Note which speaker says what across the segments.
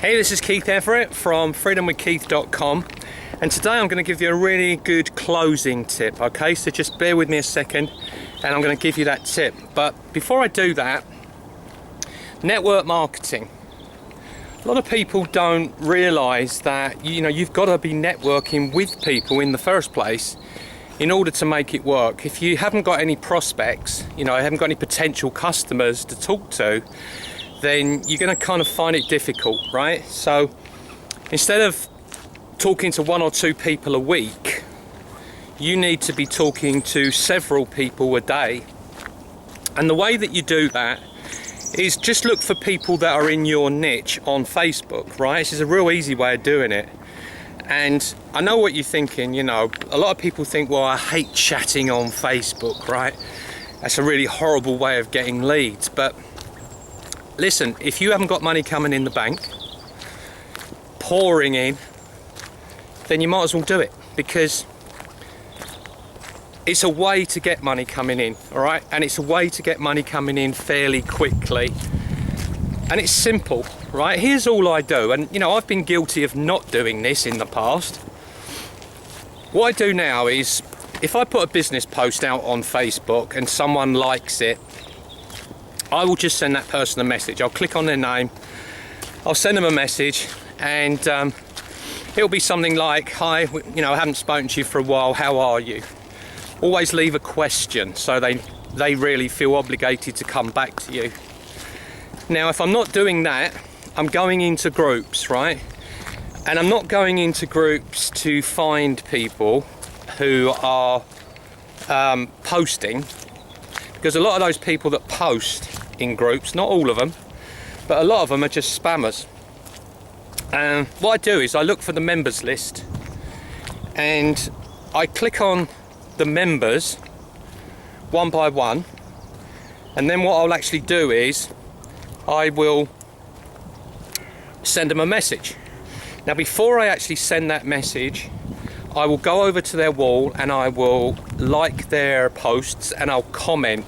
Speaker 1: Hey, this is Keith Everett from freedomwithkeith.com, and today I'm going to give you a really good closing tip, okay? So just bear with me a second and I'm going to give you that tip. But before I do that, network marketing. A lot of people don't realize that, you've got to be networking with people in the first place in order to make it work. If you haven't got any prospects, haven't got any potential customers to talk to, then you're going to kind of find it difficult, right? So instead of talking to one or two people a week, you need to be talking to several people a day. And the way that you do that is just look for people that are in your niche on Facebook, right? This is a real easy way of doing it. And I know what you're thinking, a lot of people think, well, I hate chatting on Facebook, right? That's a really horrible way of getting leads. But listen, if you haven't got money coming in the bank, pouring in, then you might as well do it, because it's a way to get money coming in, all right? And it's a way to get money coming in fairly quickly. And it's simple, right? Here's all I do. And, I've been guilty of not doing this in the past. What I do now is, if I put a business post out on Facebook and someone likes it, I will just send that person a message. I'll click on their name, I'll send them a message, and it'll be something like, hi, I haven't spoken to you for a while, how are you? Always leave a question so they really feel obligated to come back to you. Now, if I'm not doing that, I'm going into groups, right? And I'm not going into groups to find people who are posting, because a lot of those people that post in groups, not all of them, but a lot of them are just spammers. And what I do is I look for the members list and I click on the members one by one, and then what I'll actually do is I will send them a message. Now, before I actually send that message, I will go over to their wall and I will like their posts and I'll comment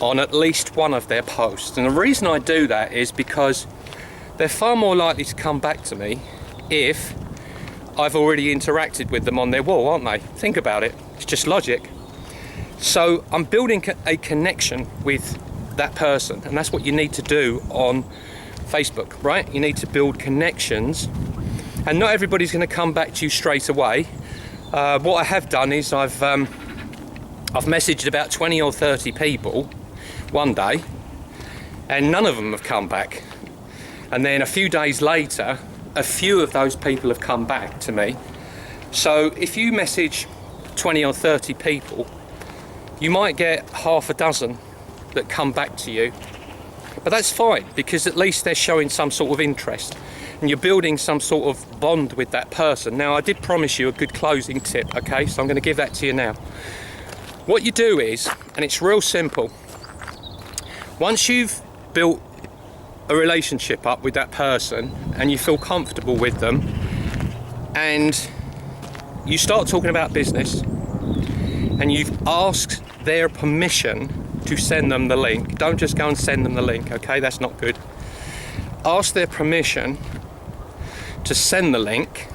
Speaker 1: on at least one of their posts. And the reason I do that is because they're far more likely to come back to me if I've already interacted with them on their wall, aren't they? Think about it, it's just logic. So I'm building a connection with that person, and that's what you need to do on Facebook, right? You need to build connections, and not everybody's going to come back to you straight away. What I have done is I've messaged about 20 or 30 people one day, and none of them have come back. And then a few days later, a few of those people have come back to me. So if you message 20 or 30 people, you might get half a dozen that come back to you. But that's fine, because at least they're showing some sort of interest and you're building some sort of bond with that person. Now, I did promise you a good closing tip, okay? So I'm going to give that to you now. What you do is, and it's real simple, once you've built a relationship up with that person and you feel comfortable with them and you start talking about business and you've asked their permission to send them the link, don't just go and send them the link, okay? That's not good. Ask their permission to send the link.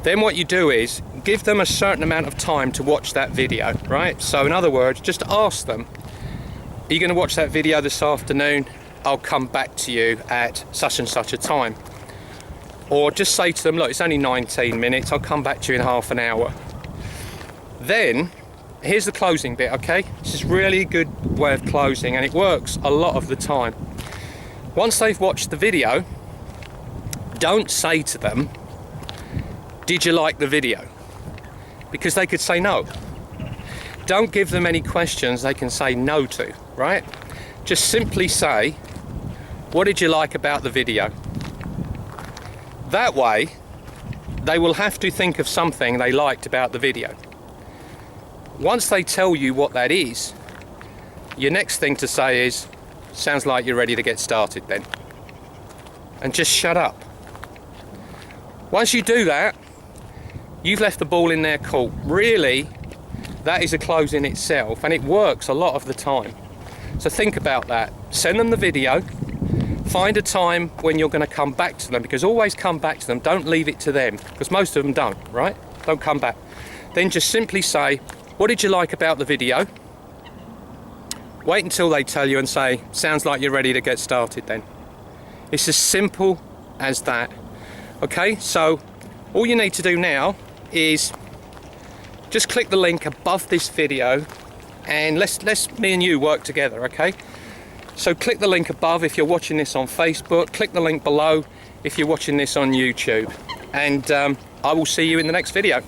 Speaker 1: Then what you do is give them a certain amount of time to watch that video, right? So in other words, just ask them, are you going to watch that video this afternoon? I'll come back to you at such and such a time. Or just say to them, look, it's only 19 minutes, I'll come back to you in half an hour. Then, here's the closing bit, okay? This is really a good way of closing, and it works a lot of the time. Once they've watched the video, don't say to them, did you like the video? Because they could say no. Don't give them any questions they can say no to, right? Just simply say, what did you like about the video? That way, they will have to think of something they liked about the video. Once they tell you what that is, your next thing to say is, sounds like you're ready to get started then. And just shut up. Once you do that, you've left the ball in their court. Really, that is a close in itself, and it works a lot of the time. So think about that. Send them the video, Find a time when you're going to come back to them, because always come back to them. Don't leave it to them, because most of them don't, right? Don't come back. Then just simply say, what did you like about the video? Wait until they tell you and say, sounds like you're ready to get started then. It's as simple as that. Okay, so all you need to do now is just click the link above this video and let's me and you work together, okay? So click the link above if you're watching this on Facebook, click the link below if you're watching this on YouTube, and I will see you in the next video,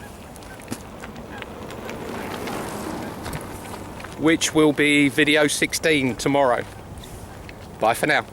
Speaker 1: which will be video 16 tomorrow. Bye for now.